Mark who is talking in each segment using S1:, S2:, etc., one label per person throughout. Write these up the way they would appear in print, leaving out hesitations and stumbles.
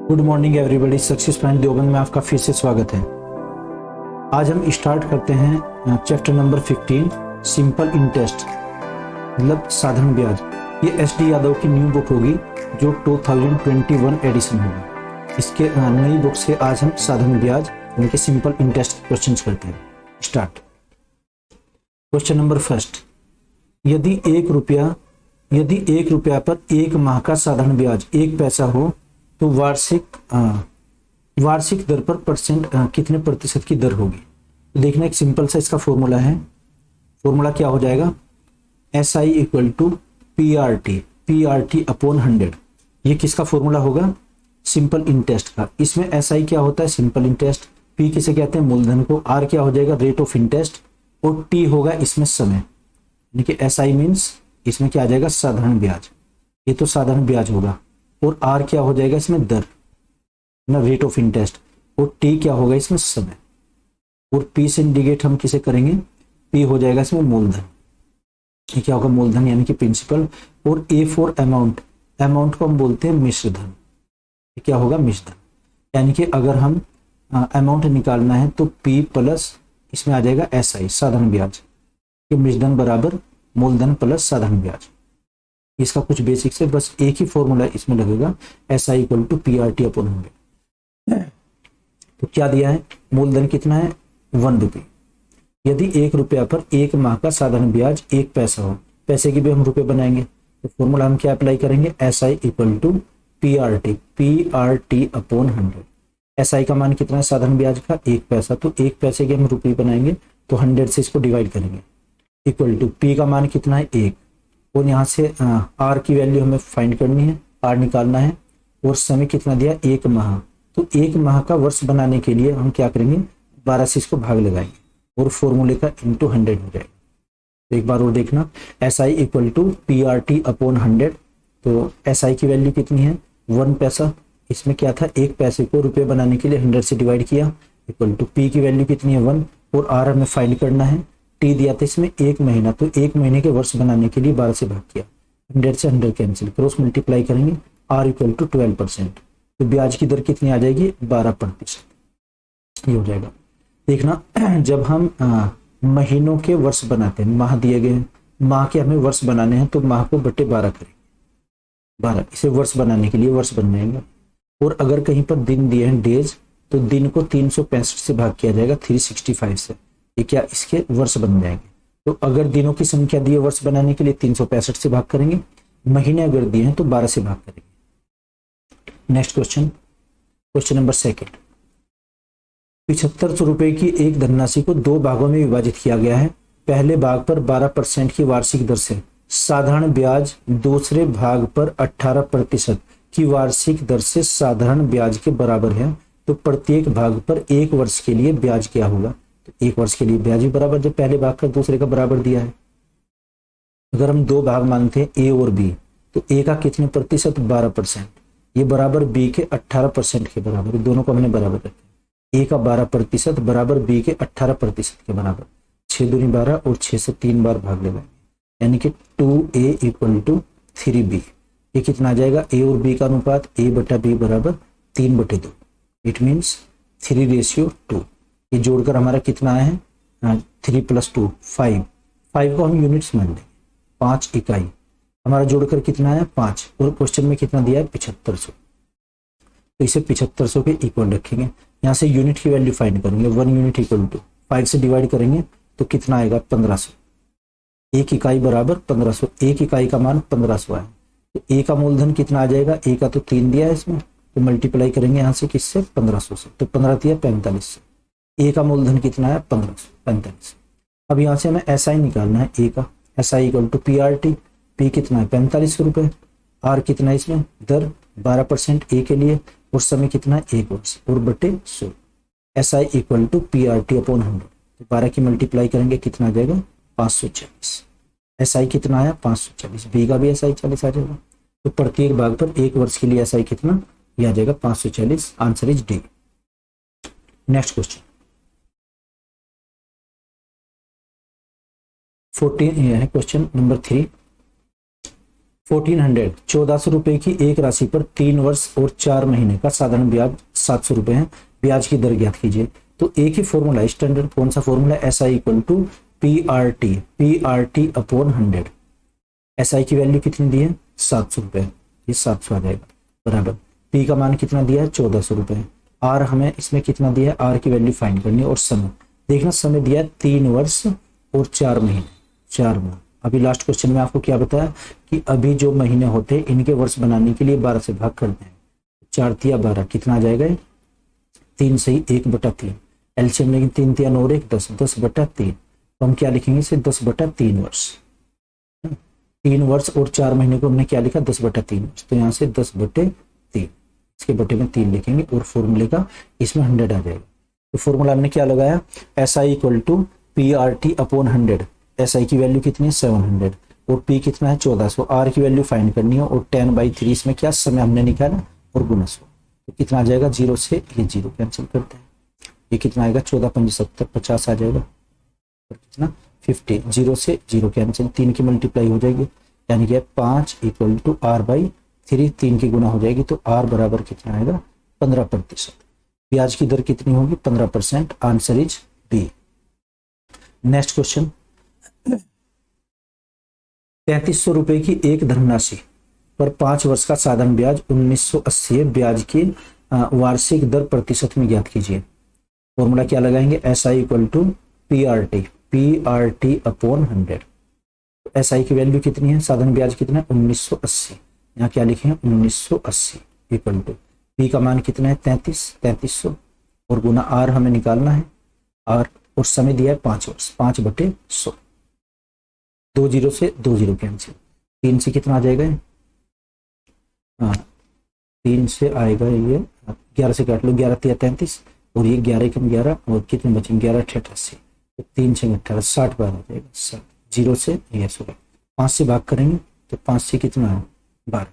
S1: Good morning everybody. Success point Deoband में आपका फिर से स्वागत है। आज हम स्टार्ट करते हैं चैप्टर नंबर 15 सिंपल इंटरेस्ट मतलब साधारण ब्याज। ये एस डी यादव की न्यू बुक होगी जो 2021 एडिशन होगी। इसके नई बुक से आज हम साधारण ब्याज यानी कि सिंपल इंटरेस्ट क्वेश्चंस करते हैं। स्टार्ट। क्वेश्चन नंबर फर्स्ट, यदि एक रुपया पर एक माह का साधारण ब्याज 1 पैसा हो तो वार्षिक दर पर कितने प्रतिशत की दर होगी। तो देखना एक सिंपल सा इसका फॉर्मूला है। फॉर्मूला क्या हो जाएगा, S I equal to P R T upon 100। ये किसका फॉर्मूला होगा, सिंपल इंटरेस्ट का। इसमें एस आई क्या होता है, सिंपल इंटरेस्ट। पी किसे कहते हैं, मूलधन को। आर क्या हो जाएगा, रेट ऑफ इंटरेस्ट। और टी होगा इसमें समय, यानी कि एस आई मीन्स इसमें क्या आ जाएगा, साधारण ब्याज। ये तो साधारण ब्याज होगा। और आर क्या हो जाएगा इसमें, दर ना, रेट ऑफ इंटरेस्ट। और टी क्या होगा इसमें, समय। और पी से इंडिकेट हम किसे करेंगे, पी हो जाएगा इसमें मूलधन। ये क्या होगा, मूलधन यानी कि प्रिंसिपल। और ए फॉर अमाउंट, अमाउंट को हम बोलते हैं मिश्र धन। ये क्या होगा, मिश्र धन। यानी कि अगर हम अमाउंट निकालना है तो पी प्लस इसमें आ जाएगा एस आई, साधारण ब्याज। ये मिश्र धन बराबर मूलधन प्लस साधारण ब्याज। इसका कुछ बेसिक्स है, बस एक ही फॉर्मूला इसमें लगेगा, S I equal to P R T upon 100। तो क्या दिया है, मूलधन कितना है, 1 रुपये। यदि 1 रुपया पर 1 माह का साधारण ब्याज 1 पैसा हो, पैसे की भी हम रुपए बनाएंगे। तो फॉर्मूला हम क्या अप्लाई करेंगे, S I equal to P R T upon 100। S I का मान कितना है, साधारण ब्याज का 1 पैसा, तो 1 पैसे के हम रुपये बनाएंगे तो 100 से इसको डिवाइड करेंगे। इक्वल टू पी का मान कितना है, 1। और यहाँ से आर की वैल्यू हमें फाइंड करनी है, आर निकालना है। और समय कितना दिया, 1 माह। तो 1 माह का वर्ष बनाने के लिए हम क्या करेंगे, 12 से इसको भाग लगाएंगे और फॉर्मूले का इंटू 100 हो जाएगा। तो एक बार और देखना, S I equal to P R T upon 100। तो एस आई की वैल्यू कितनी है, 1 पैसा। इसमें क्या था, 1 पैसे को रुपये बनाने के लिए 100 से डिवाइड किया। इक्वल टू पी की वैल्यू कितनी है, 1। और आर हमें फाइंड करना है, टी दिया था इसमें 1 महीना, तो 1 महीने के वर्ष बनाने के लिए 12 से भाग किया। 100 से 100 कैंसिल, क्रॉस मल्टीप्लाई करेंगे, आर इक्वल टू 12%। तो ब्याज की दर कितनी आ जाएगी, 12%। ये हो जाएगा। देखना, जब हम महीनों के वर्ष बनाते हैं, माह दिए गए हैं, माह के हमें वर्ष बनाने हैं, तो माह को बटे 12 करेंगे। 12 इसे वर्ष बनाने के लिए वर्ष बन जाएंगे। और अगर कहीं पर दिन दिए हैं, डेज, तो दिन को 365 से भाग किया जाएगा, 365 से। ये क्या, इसके वर्ष बन जाएंगे। तो अगर दिनों की संख्या दी है वर्ष बनाने के लिए, 365 से भाग करेंगे। महीने अगर दिए हैं तो 12 से भाग करेंगे। Next question, question number 2। 7500 रुपए की एक धनराशि को 2 भागों में विभाजित किया गया है। पहले भाग पर 12% की वार्षिक दर से साधारण ब्याज, दूसरे भाग पर 18% की वार्षिक दर से साधारण ब्याज के बराबर है। तो प्रत्येक भाग पर 1 वर्ष के लिए ब्याज क्या होगा। तो 1 वर्ष के लिए ब्याज भी बराबर, जब पहले भाग का दूसरे का बराबर दिया है। अगर हम 2 भाग मानते हैं, ए और बी, तो ए का कितने प्रतिशत, 12%। ये बराबर बी के 18% के बराबर, दोनों को हमने बराबर रखा। ए का 12% बराबर बी के 18% के बराबर। 6 दूनी 12 और 6 से 3 बार भाग लगाएंगे, यानी कि 2a इक्वल टू 3b। ये कितना आ जाएगा, ए और बी का अनुपात a बटा बी बराबर 3/2। It means 3:2। ये जोड़कर हमारा कितना आया है, 3 + 2 5। 5 को हम यूनिट्स मान लेंगे, 5 इकाई। हमारा जोड़कर कितना आया, 5। और क्वेश्चन में कितना दिया है, 7500। तो इसे 7500 के इक्वल रखेंगे। यहाँ से यूनिट की वैल्यू फाइंड करेंगे, 1 यूनिट इक्वल टू 5 से डिवाइड करेंगे तो कितना आएगा, 1500। 1 इकाई बराबर 1500, 1 इकाई का मान 1500 है। तो ए का मूलधन कितना आ जाएगा, ए का तो 3 दिया है इसमें, तो मल्टीप्लाई करेंगे यहाँ से किससे, 1500 से। तो 15 दिया 45 से। ए का मूलधन कितना है, 1545। अब यहाँ से हमें एस आई निकालना है, ए का। S I equal to P R T, P कितना है, 45 रुपये। आर कितना है इसमें, दर 12% ए के लिए। और समय कितना है, 1 वर्ष, और बटे 100। S I equal to P R T upon 100। तो 12 की मल्टीप्लाई करेंगे, कितना आ जाएगा, 540। एस आई कितना आया, 540। बी का भी एस आई 40 आ जाएगा। तो प्रत्येक भाग पर 1 वर्ष के लिए एस आई कितना, यह आ जाएगा 540। Answer is D. Next question 14 है, क्वेश्चन नंबर 3। 1400 1400 रुपए की एक राशि पर 3 वर्ष और 4 महीने का साधारण ब्याज 700 रुपए है। ब्याज की दर ज्ञात कीजिए। तो एक ही फॉर्मूला है स्टैंडर्ड, कौन सा formula? SI equal to PRT upon 100। SI की वैल्यू कितनी दी है? 700 रुपए, ये 700 आ जाएगा बराबर। P का मान कितना दिया है? 1400 रुपए। R हमें इसमें कितना दिया है? R की वैल्यू फाइंड करनी है। और समय देखना, समय दिया है 3 वर्ष और 4 महीने, 4 माह। अभी लास्ट क्वेश्चन में आपको क्या बताया कि अभी जो महीने होते हैं इनके वर्ष बनाने के लिए 12 से भाग करते हैं। 4 तिया 12, कितना आ जाएगा? 3 सही 1/3। एलसीएम लेकिन 3 तिया 9 1 10, 10/3। तो हम क्या लिखेंगे इसे? 10/3 वर्ष। 3 वर्ष और 4 महीने को हमने क्या लिखा? 10/3 वर्ष। तो यहाँ से 10/3, इसके बटे में 3 लिखेंगे और फॉर्मूले का इसमें 100 आ जाएगा। तो फॉर्मूला हमने क्या लगाया? SI equal to PRT upon 100। SI की वैल्यू कितनी है? 700 और P कितना है? 1400। R की वैल्यू फाइंड करनी है और 10/3 इसमें क्या समय हमने निकाला और गुना 100। तो कितना आ जाएगा? 0 से ये 0 कैंसिल करते हैं। ये कितना आएगा? 14 5 70 50 आ जाएगा। और कितना? 50। 0 से 0 कैंसिल, 3 की मल्टीप्लाई हो जाएगी, यानी कि 5 इक्वल टू R/3, 3 की गुना हो जाएगी। तो R बराबर कितना आएगा? 15%। ब्याज की दर कितनी होगी? 15%। Answer is B. Next question, 3300 रुपए की एक धनराशि पर 5 वर्ष का साधारण ब्याज 1980 है। ब्याज की वार्षिक दर प्रतिशत में ज्ञात कीजिए। फॉर्मूला क्या लगाएंगे? SI equal to PRT upon 100। SI की वैल्यू कितनी है? साधारण ब्याज कितना है? 1980। यहाँ क्या लिखेंगे? 1980 इक्वल टू P का मान कितना है? 3300 और गुना R हमें निकालना है। R और समय दिया है 5 वर्ष, 5/100। 2 0 से 2 0 कैंसिल, 3 से कितना आ जाएगा? हाँ, 3 से आएगा ये 11 से काट लो, 11 तिया 33 और ये 11 कम 11 और कितने बचे? 11 88। तो 3 से 18, 60 बार आ जाएगा। 60, 0 से ये 16, 5 से भाग करेंगे तो 5 से कितना है? 12।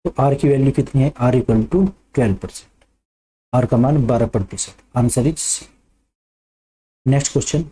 S1: तो R की वैल्यू कितनी है? R equal to 12%। R का मान 12%। Answer is C. Next question,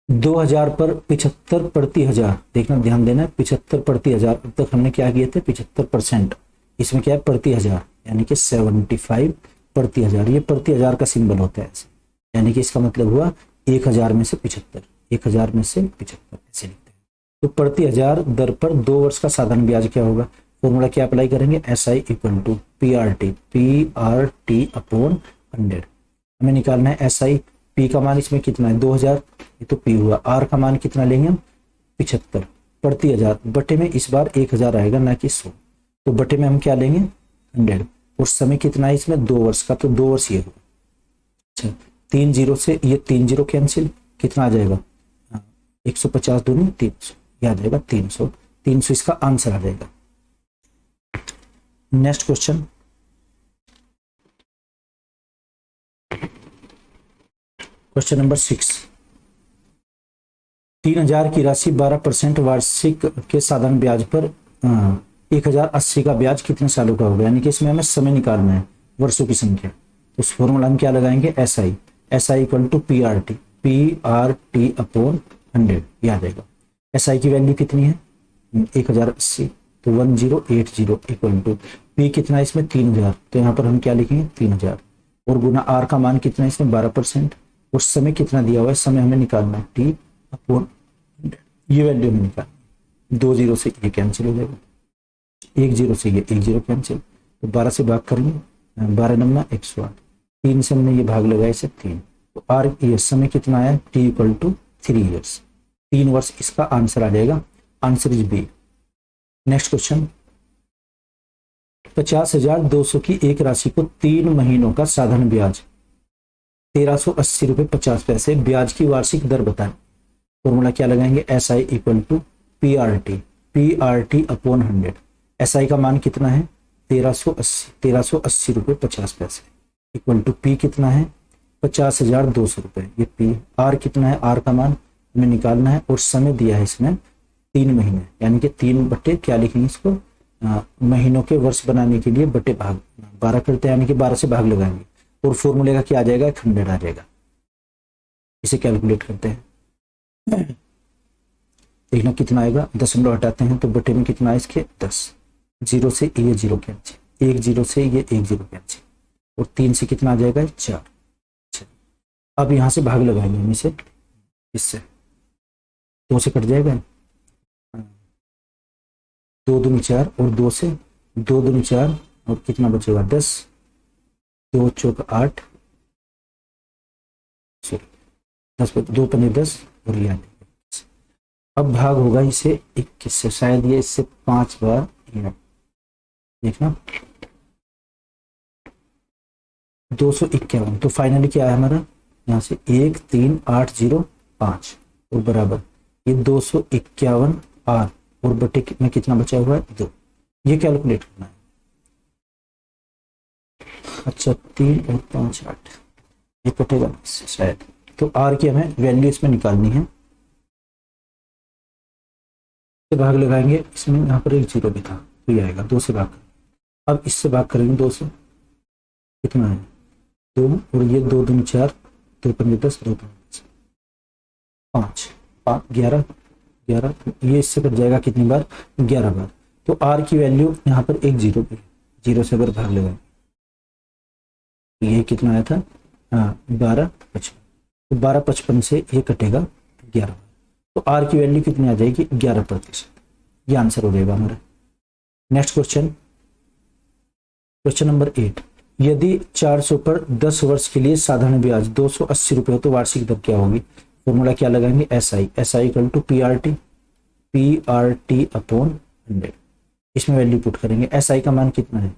S1: 2000 पर 75 प्रति हजार। देखना, ध्यान देना, 75 प्रति हजार। अब तक हमने क्या किए थे? 75%। इसमें क्या है? प्रति हजार, यानी कि 75 प्रति हजार। ये प्रति हजार का सिंबल होता है ऐसे, यानी कि इसका मतलब हुआ 1000 में से 75, 1000 में से 75 ऐसे लिखते हैं। तो प्रति हजार दर पर 2 वर्ष का साधारण ब्याज क्या होगा? फॉर्मूला क्या अप्लाई करेंगे? SI equal to PRT upon 100। हमें निकालना है SI। P का मान इसमें कितना है? 2000, ये तो P हुआ। R का मान कितना लेंगे हम? 75 प्रति हजार। बटे में इस बार 1000 आएगा, ना कि 100। तो बटे में हम क्या लेंगे? 100। और समय कितना है इसमें? 2 वर्ष का, तो 2 वर्ष ये होगा। अच्छा, 3 0 से ये 3 0 कैंसिल, कितना आ जाएगा? 150 दूनी 300, यह आ जाएगा 300। 300 इसका आंसर आ जाएगा। Next question, question number 6। 3000 की राशि 12% वार्षिक के साधारण ब्याज पर 1080 का ब्याज कितने सालों का होगा? यानी कि इसमें हमें समय निकालना है, वर्षों की संख्या। तो उस फॉर्मूला हम क्या लगाएंगे? SI equal to PRT upon 100, यह आ जाएगा। SI की वैल्यू कितनी है? 1080, तो 1080 इक्वल टू P कितना है इसमें? 3000, तो यहाँ पर हम क्या लिखेंगे? 3000 और गुना R का मान कितना है इसमें? 12%। उस समय कितना दिया हुआ है? समय हमें निकालना है T अपॉन 100, ये वैल्यू हमें निकालनी। 2 0 से ये कैंसिल हो जाएगा, 1 0 से ये 1 0 कैंसिल, तो 12 से भाग करेंगे, 12 9 108। 3 से हमने ये भाग लगाया इसे 3, तो R ये समय कितना आया? T इक्वल टू 3 ईयर्स, 3 वर्ष इसका आंसर आ जाएगा। Answer is B. Next question, 50,200 की एक राशि को 3 महीनों का साधारण ब्याज 1380 रुपये 50 पैसे, ब्याज की वार्षिक दर बताएं। फॉर्मूला क्या लगाएंगे? SI equal to PRT upon 100। SI का मान कितना है? 1380 रुपये 50 पैसे इक्वल टू P कितना है? 50,200 रुपये, ये P। R कितना है? R का मान हमें निकालना है और समय दिया है इसमें 3 महीने, यानी कि 3 बटे क्या लिखेंगे इसको? महीनों के वर्ष बनाने के लिए बटे भाग 12 करते हैं, यानी कि 12 से भाग लगाएंगे और फॉर्मूले का क्या आ जाएगा? 100 आ जाएगा। इसे कैलकुलेट करते हैं। देखना कितना आएगा, दशमलव हटाते हैं तो बटे में कितना है इसके 10, 0 से ये 0 कैंसिल, 1 0 से ये 1 0 कैंसिल, और 3 से कितना आ जाएगा 4। अब यहाँ से भाग लगाएंगे हम इसे, इससे 2 से कट जाएगा, 2 दूनी 4 और 2 से 2 दूनी 4 और कितना बचेगा 10, 2 चौक 8, 10 2 पन्ने 10 और ये अब भाग होगा इसे 21 से, शायद ये इससे 5 बार देखना 251। तो फाइनली क्या है हमारा यहाँ से 13805 और बराबर ये 251 आर और बटे में कितना बचा हुआ है 2, ये कैलकुलेट करना है। अच्छा 3 और 5 8 ये कटेगा इससे शायद, तो आर की हमें वैल्यू इसमें निकालनी है। भाग लगाएंगे इसमें, यहाँ पर एक 0 भी था तो ये आएगा 2 से भाग, अब इससे भाग करेंगे 2 से, कितना है 2 और ये 2 दूनी 4, 2 पंजे 10, 2 पंजे 5 5 11 11, ये इससे कट जाएगा कितनी बार 11 बार। तो आर की वैल्यू यहाँ पर एक 0 भी, 0 से अगर भाग लगाएंगे ये कितना आया था 1255, तो 1255 से ये कटेगा 11, तो आर की वैल्यू कितनी आ जाएगी 11%, ये आंसर हो जाएगा हमारा। नेक्स्ट क्वेश्चन, क्वेश्चन नंबर 8, यदि 400 पर 10 वर्ष के लिए साधारण ब्याज 280 रुपये हो तो वार्षिक दर क्या होगी। फॉर्मूला क्या लगाएंगे, SI equal to PRT upon 100, इसमें वैल्यू पुट करेंगे। SI का मान कितना है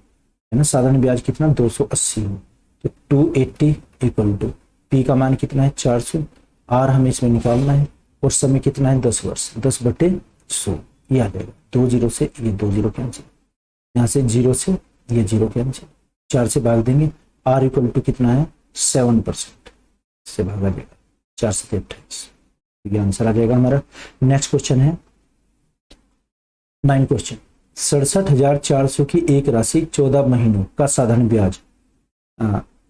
S1: ना, साधारण ब्याज कितना 280 हो, तो 280 इक्वल टू P का मान कितना है 400, R हमें इसमें निकालना है और समय कितना है 10 वर्ष, 10/100, ये आ जाएगा 2 0 से ये 2 0 कैंसिल, यहाँ से 0 से ये 0 कैंसिल, 4 से भाग देंगे, R इक्वल टू कितना है 7%, से भागा जाएगा 4 से 28, ये आंसर आ जाएगा हमारा। नेक्स्ट क्वेश्चन है 9 क्वेश्चन, 67,400 की एक राशि 14 महीनों का साधारण ब्याज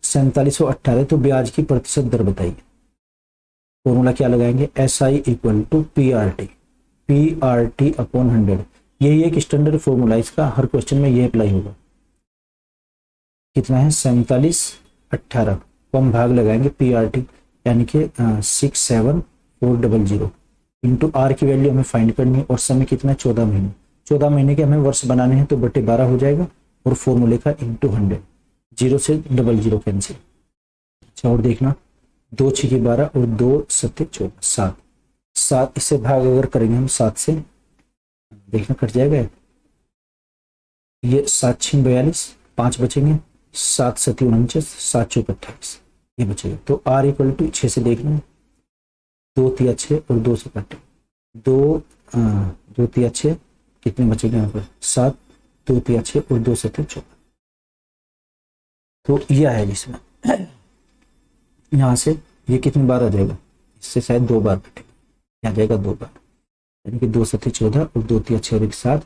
S1: 4718, तो ब्याज की प्रतिशत दर बताइए। फॉर्मूला क्या लगाएंगे, SI equal to PRT upon 100, यही एक स्टैंडर्ड फॉर्मूला, इसका हर क्वेश्चन में ये अप्लाई होगा। कितना है 4718 को हम भाग लगाएंगे PRT यानी कि 67400 इंटू R की वैल्यू हमें फाइंड करनी है और समय कितना है 14 महीने, 14 महीने के हमें वर्ष बनाने हैं तो बटे 12 हो जाएगा और फॉर्मूले का इंटू 100, 0 से 00 कैंसिल। अच्छा और देखना 2 6 12 और 2 7 14, 7 इससे भाग अगर करेंगे हम 7 से, देखना कट जाएगा ये 7 6 42, 5 बचेंगे, 7 7 49, 7 4 28 ये बचेगा। तो R इक्वल टू 6 से देखना है, 2 3 6 और 2 से कटे 2 3 6, कितने बचेंगे यहाँ पर 7, 2 3 6 और 2 7 14, तो यह है जिसमें यहाँ से ये कितनी बार आ जाएगा, इससे शायद 2 बार कटेगा, आ जाएगा 2 बार, यानी कि 2 7 14 और 2 3 6 और 1 7,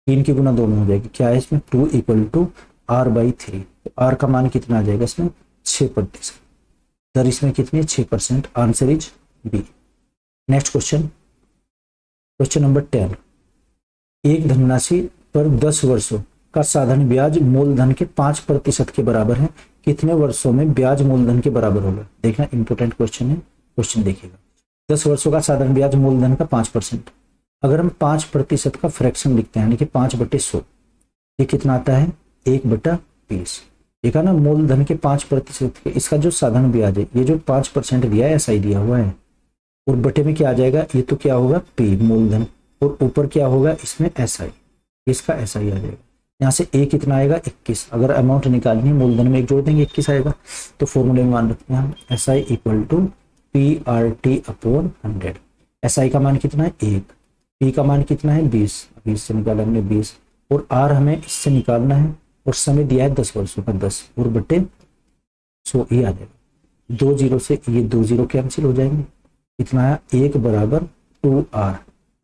S1: 3 की गुना 2 में हो जाएगी। क्या है इसमें 2 इक्वल टू R/3, तो R का मान कितना आ जाएगा इसमें 6%, दर इसमें कितनी 6%, answer is B. Next question, question number 10, एक धनराशि पर 10 वर्षों का साधारण ब्याज मूलधन के 5% के बराबर है, कितने वर्षों में ब्याज मूलधन के बराबर होगा। देखना इंपॉर्टेंट क्वेश्चन है, क्वेश्चन देखिएगा। 10 वर्षों का साधारण ब्याज मूलधन का 5%, अगर हम 5% का फ्रैक्शन लिखते हैं यानी कि 5/100, ये कितना आता है 1/20। देखा ना, मूलधन के 5% के इसका जो साधारण ब्याज है, ये जो 5% दिया है SI दिया हुआ है, और बटे में क्या आ जाएगा, ये तो क्या होगा P मूलधन, और ऊपर क्या होगा इसमें SI, इसका SI आ जाएगा। यहाँ से A कितना आएगा 21, अगर अमाउंट निकालनी है मूलधन में 1 जोड़ देंगे 21 आएगा, तो फॉर्मूले में मान रखते हैं हम SI equal to PRT upon 100। SI का मान कितना है 1, P का मान कितना है 20, 20 से निकाला हमने 20, और R हमें इससे निकालना है और समय दिया है 10 वर्षों का 10 और बटे 100, ये आ जाएगा 2 0 से ये 2 0 कैंसिल हो जाएंगे, कितना आया 1 बराबर 2R,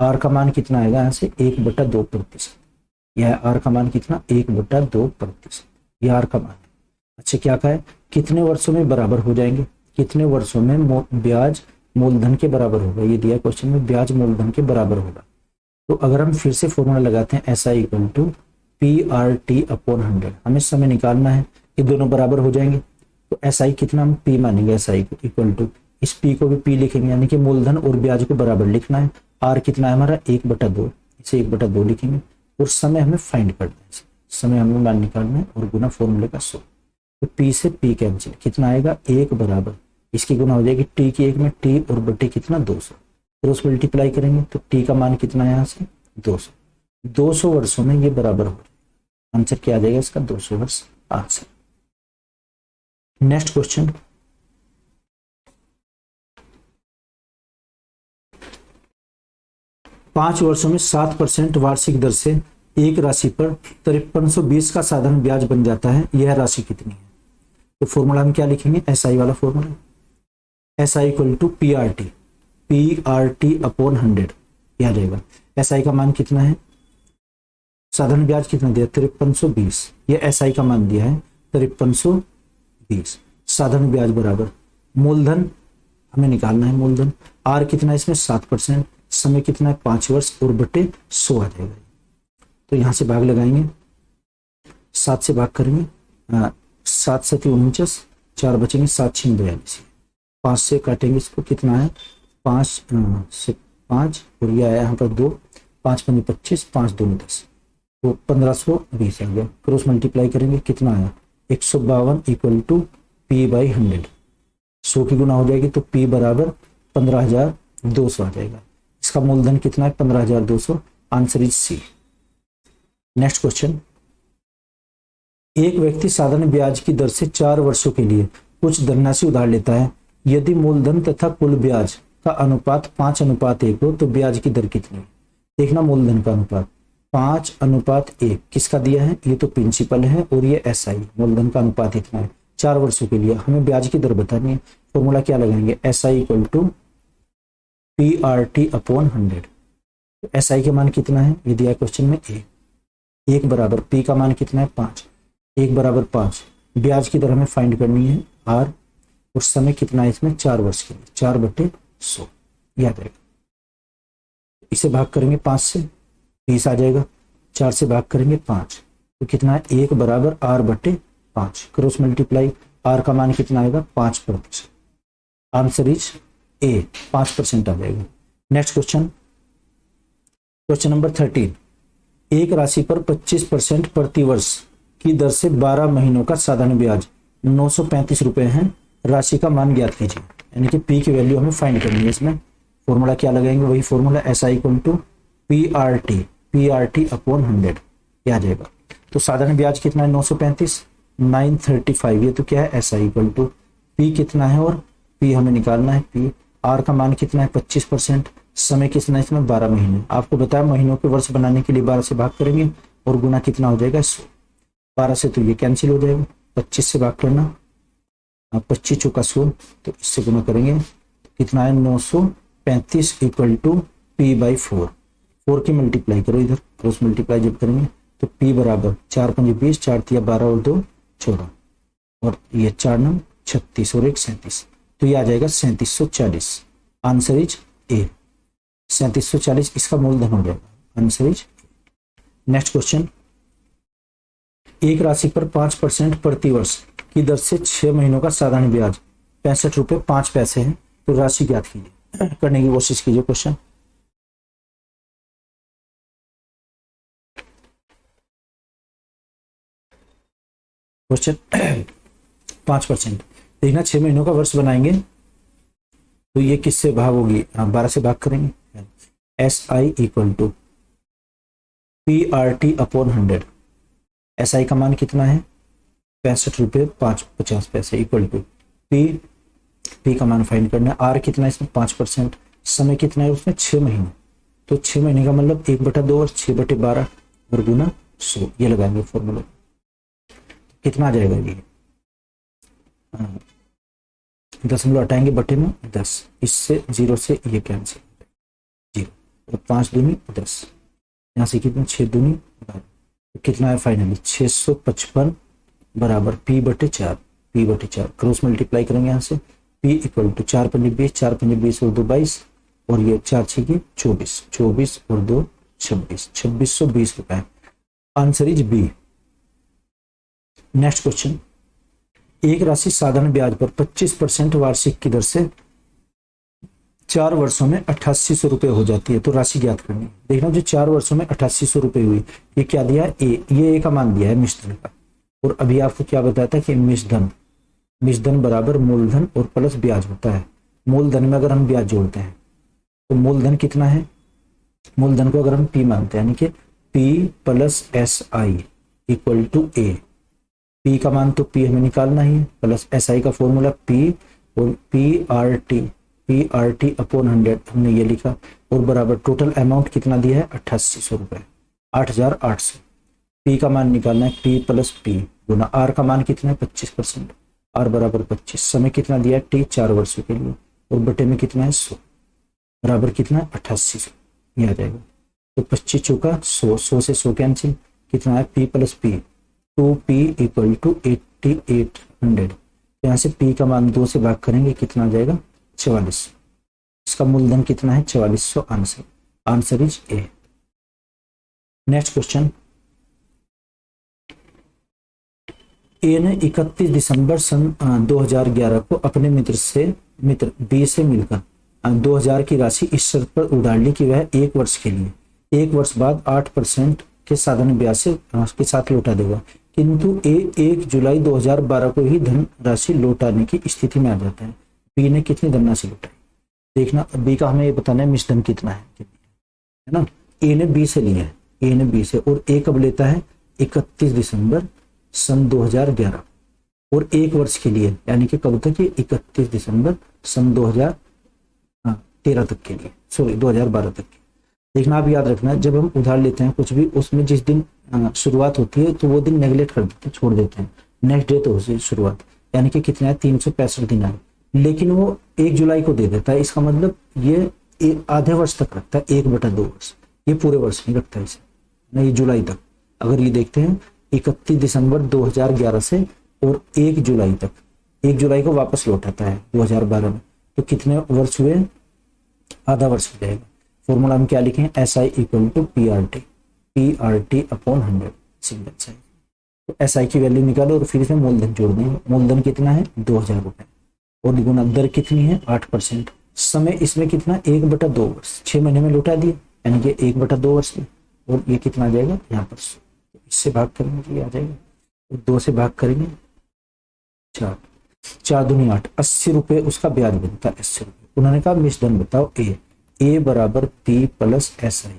S1: R का मान कितना आएगा यहाँ से 1/2%, यह R का मान कितना 1/2%, यह R का मान है। अच्छा क्या कहा है, कितने वर्षों में बराबर हो जाएंगे, कितने वर्षों में ब्याज मूलधन के बराबर होगा। ये दिया क्वेश्चन में, ब्याज मूलधन के बराबर होगा। तो अगर हम फिर से फॉर्मूला लगाते हैं S I equal to P R T upon 100, हमें समय निकालना है, ये दोनों बराबर हो जाएंगे। तो एस आई कितना हम पी मानेंगे, एस आई इक्वल टू, इस पी को भी पी लिखेंगे, यानी कि मूलधन और ब्याज को बराबर लिखना है। आर कितना है हमारा 1/2, इसे 1/2 लिखेंगे। और समय हमें फाइंड करना है, समय हमें मान निकालना है और गुना फॉर्मूले का 100। तो पी से पी कैंसिल, कितना आएगा 1 बराबर, इसकी गुना हो जाएगी टी की 1 में टी और बटे कितना 200, क्रॉस मल्टीप्लाई करेंगे तो टी का मान कितना है यहाँ से 200। 200 वर्षों में ये बराबर हो जाएगा। आंसर क्या आ जाएगा इसका 200 वर्ष आंसर। नेक्स्ट क्वेश्चन, पांच वर्षों में 7% वार्षिक दर से एक राशि पर 5320 का साधारण ब्याज बन जाता है, यह राशि कितनी है? तो फॉर्मूला हम क्या लिखेंगे, एस आई वाला formula, S I equal to P R T upon 100, यह आ जाएगा। एस आई का मान कितना है, साधारण ब्याज कितना दिया 5320, यह एस आई का मान दिया है 5320, साधारण ब्याज बराबर मूलधन हमें निकालना है, मूलधन आर कितना है इसमें 7%, समय कितना है 5 वर्ष और बटे 100 आ जाएगा। तो यहां से भाग लगाएंगे, 7 से भाग करेंगे, 7 से 49, 4 बचेंगे, 7 6 42, 5 से काटेंगे इसको, कितना है 5 से 5 और यह आया यहाँ पर 2, 5 5 25, 5 2 10, तो 1520 आ गया। क्रॉस मल्टीप्लाई करेंगे, कितना आया 152 इक्वल टू पी बाई 100, 100 की गुना हो जाएगी तो पी बराबर 15200 आ जाएगा। इसका मूलधन कितना है 15200, answer is C. Next question, एक व्यक्ति साधारण ब्याज की दर से 4 वर्षों के लिए कुछ धनराशि उधार लेता है, यदि मूलधन तथा कुल ब्याज का अनुपात 5:1 हो तो ब्याज की दर कितनी है? देखना मूलधन का अनुपात 5:1 किसका दिया है, ये तो प्रिंसिपल है और ये एस आई, मूलधन का अनुपात इतना है 4 वर्षों के लिए, हमें ब्याज की दर बतानी है। फॉर्मूला क्या लगाएंगे, S I equal to P R T upon 100। S I के मान कितना है, ये दिया क्वेश्चन में 1 बराबर, पी का मान कितना है 5, 1 बराबर 5, ब्याज की दर हमें फाइंड करनी है आर, और समय कितना है इसमें 4 वर्ष के लिए, 4/100 याद रहेगा। इसे भाग करेंगे 5 से, 20 आ जाएगा, 4 से भाग करेंगे 5, तो कितना है 1 बराबर R/5, क्रॉस मल्टीप्लाई, आर का मान कितना आएगा 5%, आंसर इज ए, 5% आ जाएगा। नेक्स्ट क्वेश्चन, क्वेश्चन नंबर 13, एक राशि पर 25% प्रति वर्ष की दर से 12 महीनों का साधारण ब्याज 935 रुपए है, राशि का मान ज्ञात कीजिए। यानी कि पी की वैल्यू हमें फाइंड करनी है। इसमें फॉर्मूला क्या लगाएंगे, वही formula S I equal to P R T upon 100, क्या आ जाएगा। तो साधारण ब्याज कितना है 935, 935, ये तो क्या है S I equal to P कितना है और पी हमें निकालना है, पी आर का मान कितना है 25%, समय कितना है इसमें 12 महीने, आपको बताया महीनों के वर्ष बनाने के लिए 12 से भाग करेंगे और गुना कितना हो जाएगा 100, 12 से तो ये कैंसिल हो जाएगा, 25 से भाग करना, 25 चौका 100, तो इससे गुना करेंगे कितना है 935 इक्वल टू पी बाई 4, 4 की मल्टीप्लाई करो इधर, क्रॉस मल्टीप्लाई जब करेंगे तो पी बराबर 4 5 20, 4 3 12 और 2 14, और ये 4 9 36 और 1 37, तो ये आ जाएगा 3740, आंसर इज ए, 3740 इसका मूलधन हो जाएगा, आंसर इज। नेक्स्ट क्वेश्चन, एक राशि पर 5% प्रति वर्ष की दर से 6 महीनों का साधारण ब्याज 65 रुपए 5 पैसे है, तो राशि ज्ञात कीजिए, करने की कोशिश कीजिए। क्वेश्चन क्वेश्चन 5%, देखना 6 महीनों का वर्ष बनाएंगे तो ये किससे भाग होगी, 12 से भाग करेंगे, S I equal to P R T upon 100, S I का मान कितना है 65 रुपये 50 पैसे इक्वल टू पी का मान फाइंड करना है, आर कितना है इसमें 5%, समय कितना है उसमें 6 महीने, तो 6 महीने का मतलब 1/2 और 6/12 और गुना 100, ये लगाएंगे फॉर्मूला, कितना आ जाएगा ये 10 हटाएंगे बटे में 10, इससे 0 से ये कैंसिल, 0 और 5 दूनी 10, यहाँ से कितना 6 दूनी 12, तो कितना है फाइनली 655 बराबर P/4, क्रॉस मल्टीप्लाई करेंगे यहाँ से, P इक्वल टू 4 पंजे 20, 4 पंजे 20 और 2 22, और ये 4 6 24, 24 और 2 26, 2620 रुपए। Answer is B. Next question, एक राशि साधारण ब्याज पर 25% वार्षिक की दर से 4 वर्षों में 8800 रुपये हो जाती है, तो राशि ज्ञात करनी है। देखना जो 4 वर्षों में 8800 रुपये हुई, ये क्या दिया है, ये ए का मान दिया है मिश्रधन का। और अभी आपको क्या बताया था कि मिश्रधन बराबर मूलधन और प्लस ब्याज होता है। मूलधन में अगर हम ब्याज जोड़ते हैं तो मूलधन कितना है, मूलधन को अगर हम पी मानते हैं यानी कि P plus S I equal to A. P का मान तो पी हमें निकालना ही है, प्लस एस आई का फॉर्मूला पी और पी आर टी अपॉन 100 हमने ये लिखा, और बराबर टोटल अमाउंट कितना दिया है 8800 रुपये, 8800। पी का मान निकालना है पी प्लस पी गुना आर का मान कितना है 25%, आर बराबर 25। समय कितना दिया है टी 4 वर्षों के लिए, और बटे में कितना है 100, बराबर कितना है 8800, ये आ जाएगा। तो 25 चौका 100, 100 से 100 कैंसिल, कितना है P plus P 2p equal to 8800। यहाँ से p का मान 2 से भाग करेंगे, कितना आ जाएगा 44। इसका मूलधन कितना है 4400। Answer is A. Next question, A ने 31 दिसंबर सन 2011 को अपने मित्र बी से मिलकर 2000 की राशि इस शर्त पर उधार ली कि वह 1 वर्ष के लिए 1 वर्ष बाद 8% के साधारण ब्याज से के साथ लौटा देगा, किंतु ए 1 जुलाई 2012 को ही धन राशि लौटाने की स्थिति में आ जाता है। बी ने कितनी धनराशि लौटाई, देखना बी का हमें ये बताना है मिश्रधन कितना है ना। ए ने बी से लिया है, ए ने बी से, और ए कब लेता है 31 दिसंबर सन 2011, और 1 वर्ष के लिए यानी कि कब तक, ये 31 दिसंबर सन 2013 तक के लिए, सॉरी 2012 तक के। देखना आप याद रखना, जब हम उधार लेते हैं कुछ भी, उसमें जिस दिन शुरुआत होती है तो वो दिन नेगलेक्ट कर देते हैं, छोड़ देते हैं। नेक्स्ट डे तो होती शुरुआत, यानी कि कितना है 365 दिन आए, लेकिन वो 1 जुलाई को दे देता है। इसका मतलब ये आधे वर्ष तक रखता है, 1/2 वर्ष, ये पूरे वर्ष नहीं रखता इसे, नहीं जुलाई तक। अगर ये देखते हैं 31 दिसंबर 2011 से और 1 जुलाई तक, 1 जुलाई को वापस लौटाता है 2012 में, तो कितने वर्ष हुए, आधा वर्ष हो जाएगा। फॉर्मूला हम क्या लिखें, S I equal to P R T upon 100 single side. तो एस आई की वैल्यू निकालो और फिर इसमें मूलधन जोड़ देंगे। मूलधन कितना है 2000 रुपए, और गुना दर कितनी है 8%। समय इसमें कितना 1/2 वर्ष, 6 महीने में लौटा दिए, यानी कि 1/2 वर्ष में, और ये कितना आ जाएगा यहाँ पर, इससे भाग करेंगे ये आ जाएगा, और 2 से भाग करेंगे 4, 4 दूनी 8, 80 रुपये उसका ब्याज बनता है 80 रुपये। उन्होंने कहा मिश्रधन बताओ ए बराबर पी प्लस एस आई,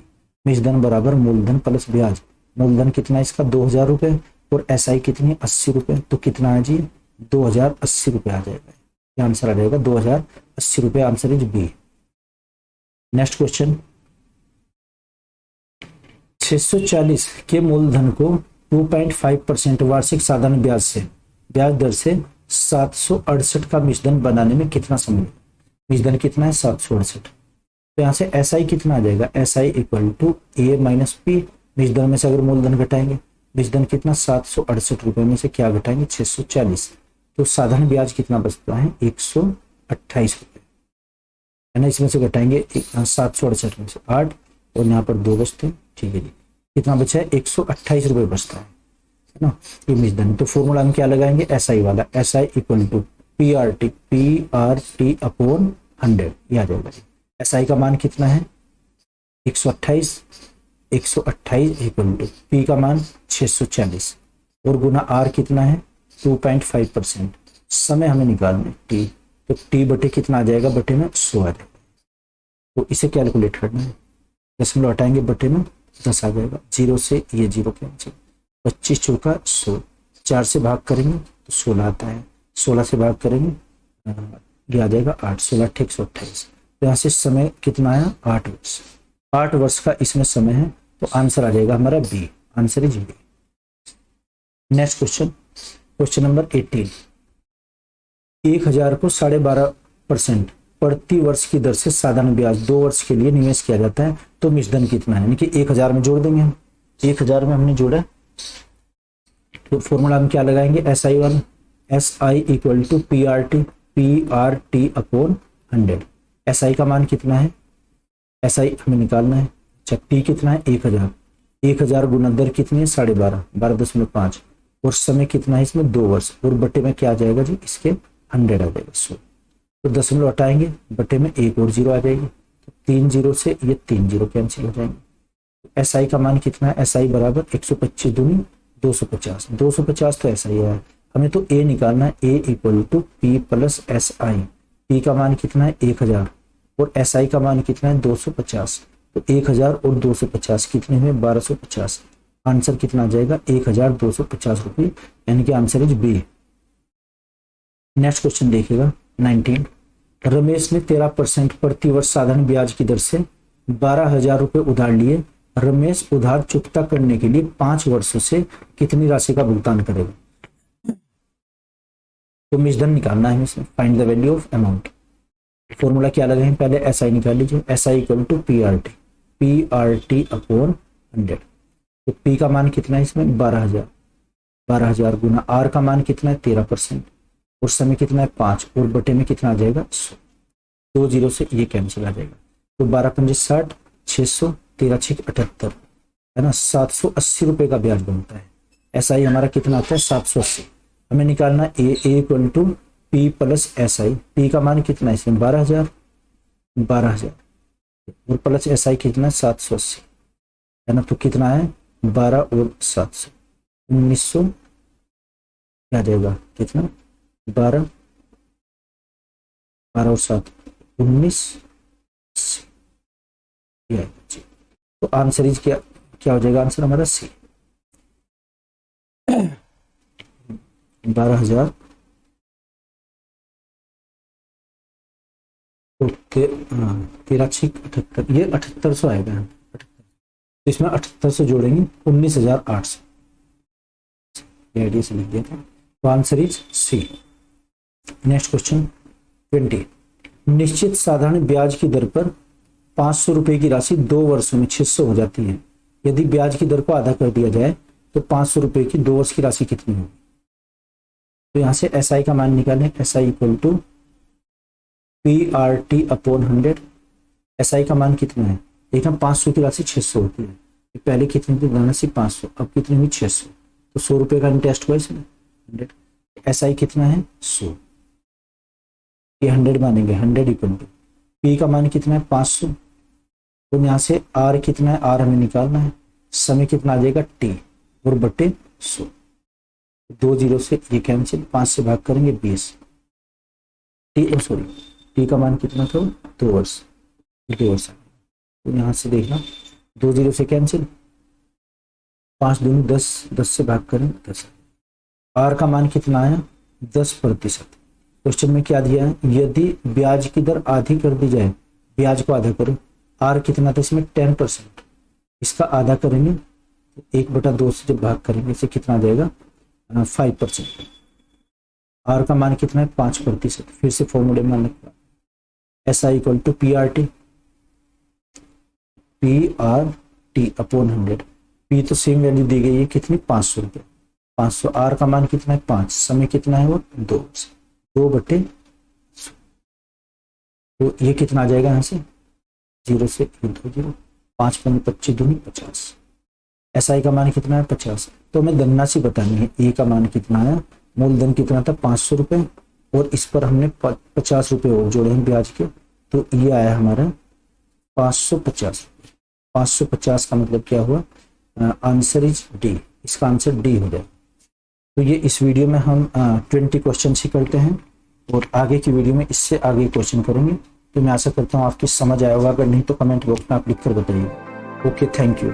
S1: मिश्रधन बराबर मूलधन प्लस ब्याज। मूलधन कितना है इसका 2000 रुपये, और एस आई कितनी 80 रुपये, तो कितना है जी 2080 रुपये आ जाएगा। ये आंसर आ जाएगा 2080 रुपये। Answer is B. Next question, 640 के मूलधन को 2.5% वार्षिक साधारण ब्याज दर से 768 का मिश्रधन बनाने में कितना समय लगेगा। मिश्रधन कितना है 768, तो यहाँ से एस आई कितना आ जाएगा, S I equal to A minus P. मिश्रधन में से अगर मूलधन घटाएंगे, मिश्रधन कितना 768 रुपये में से क्या घटाएंगे 640, तो साधारण ब्याज कितना बचता है 128 रुपये, है ना। इसमें से घटाएंगे 768 में से 8, और यहाँ पर 2 बचते हैं, ठीक है जी। कितना बचा है 128 रुपये बचता है ना, ये मिश्रधन। तो फॉर्मूला हम क्या लगाएंगे, एस आई वाला, S I equal to P R T upon 100, ये आ जाएगा। एस आई का मान कितना है 128 इक्वल टू पी का मान 640, और गुना आर कितना है 2.5%। समय हमें निकालना टी, तो टी बटे कितना आ जाएगा, बटे में 100 आ जाएगा। तो इसे कैलकुलेट करना है, 10 में हटाएंगे बटे में 10 आ जाएगा, 0 से ये 0 कैंसिल, 25 चौका 100, 4 से भाग करेंगे तो 16 आता है, 16 से भाग करेंगे ये आ जाएगा 8, 16 × 128। तो यहाँ से समय कितना आया 8 वर्ष, 8 वर्ष का इसमें समय है, तो आंसर आ जाएगा हमारा B. Answer is B. Next question, question number 18, 1000 को 12.5% प्रति वर्ष की दर से साधारण ब्याज 2 वर्ष के लिए निवेश किया जाता है, तो मिश्रधन कितना है, यानी कि 1000 में जोड़ देंगे हम, 1000 में हमने जोड़ा, तो फॉर्मूला हम क्या लगाएंगे, S I 1, S I equal to P R PRT upon 100। SI का मान कितना है, SI हमें निकालना है। अच्छा P कितना है 1000, 1000 गुना दर कितनी है 12.5, 12.5 और समय कितना है इसमें 2 वर्ष और बटे में क्या आ जाएगा जी इसके 100 आ जाएगा 100। तो दशमलव हटाएंगे बटे में एक और जीरो आ जाएगी, तो 3 जीरो से ये 3 जीरो कैंसिल हो जाएंगे। SI का मान कितना है, SI बराबर 125 दूनी 250, 250 तो SI है, हमें तो A निकालना है। A equal to P plus SI। P का मान कितना है 1000 और SI का मान कितना है 250, तो 1000 और 250 कितने हुए 1250। आंसर कितना आ जाएगा 1250 रुपये, यानी कि answer is B. Next question देखिएगा 19। रमेश ने 13% प्रति वर्ष साधारण ब्याज की दर से 12,000 रुपये उधार लिए। रमेश उधार चुकता करने के लिए 5 वर्षों से कितनी राशि का भुगतान करेगा। तो मूलधन निकालना है इसमें, find the value of amount. Formula क्या लगाएं, पहले SI निकाल लीजिए। SI equal to PRT, PRT upon 100। तो P का मान कितना है इसमें 12,000, 12,000 गुना R का मान कितना है 13% और समय कितना है 5 और बटे में कितना आ जाएगा 100। 2 जीरो से ये कैंसिल आ जाएगा, तो 12 पंजे 60, 600, 13 6 78 है ना, 780 रुपये का ब्याज बनता है। SI हमारा कितना आता है 780। हमें निकालना A equal to P plus SI। P का मान कितना है इसमें 12,000, 12,000 और प्लस SI कितना है 780 है ना, तो कितना है 12 और 700 1900 क्या जाएगा कितना 12 और 7 19। तो आंसर इज क्या हो जाएगा, आंसर हमारा C 12,000 तो 13 6 78, ये 7800 आएगा। इसमें 7800 जोड़ेंगे 19,800, आइडिया से लिख दिया था। तो answer is C। Next question 20। निश्चित साधारण ब्याज की दर पर 500 रुपए की राशि 2 वर्षों में 600 हो जाती है। यदि ब्याज की दर को आधा कर दिया जाए तो 500 रुपए की 2 वर्ष की राशि कितनी होगी। तो यहाँ से SI का मान निकालें। SI equal to PRT upon 100। SI का मान कितना है, देखना 500 की राशि 600 होती है, पहले कितनी थी धनराशि 500, अब कितनी हुई 600, तो 100 रुपए का इंटरेस्ट हुआ इसमें 100। SI कितना है 100, ये 100 मानेंगे। 100 इक्वल टू P का मान कितना है 500, तो यहाँ से R कितना है, R हमें निकालना है। समय कितना आ जाएगा T और बटे 100, 2 जीरो से ये कैंसिल, 5 से भाग करेंगे 20। T का मान कितना था 2 वर्ष, 2 वर्ष। तो यहाँ से देखना 2 जीरो से कैंसिल, 5 दूनी 10, 10 से भाग करें 10। R का मान कितना आया 10%। क्वेश्चन में क्या दिया है, यदि ब्याज की दर आधी कर दी जाए, ब्याज को आधा करो। R कितना था इसमें 10%, इसका आधा करेंगे तो 1/2 से जब भाग करेंगे इसे कितना आ जाएगा 5%। R का मान कितना है 5%। फिर से फॉर्मूले में लिखा SI equal to PRT, PRT upon 100। P तो सेम वैल्यू दी गई है कितनी 500 रुपये, 500। R का मान कितना है 5, समय कितना है वो 2/2। तो ये कितना आ जाएगा यहाँ से 0 से 2 जीरो, 5 5 25 दूनी 50। SI का मान कितना है 50। तो हमें धनराशि बतानी है। A का मान कितना है, मूलधन कितना था 500 रुपये और इस पर हमने 50 रुपये और जोड़े हैं ब्याज के, तो ये आया हमारा 550। 550 का मतलब क्या हुआ, आंसर इज D। इसका आंसर D हो जाए। तो ये इस वीडियो में हम 20 क्वेश्चन ही करते हैं और आगे की वीडियो में इससे आगे क्वेश्चन करेंगे। तो मैं आशा करता हूँ आपकी समझ आया होगा, अगर नहीं तो कमेंट बॉक्स में आप लिख कर बताइए। Okay, thank you.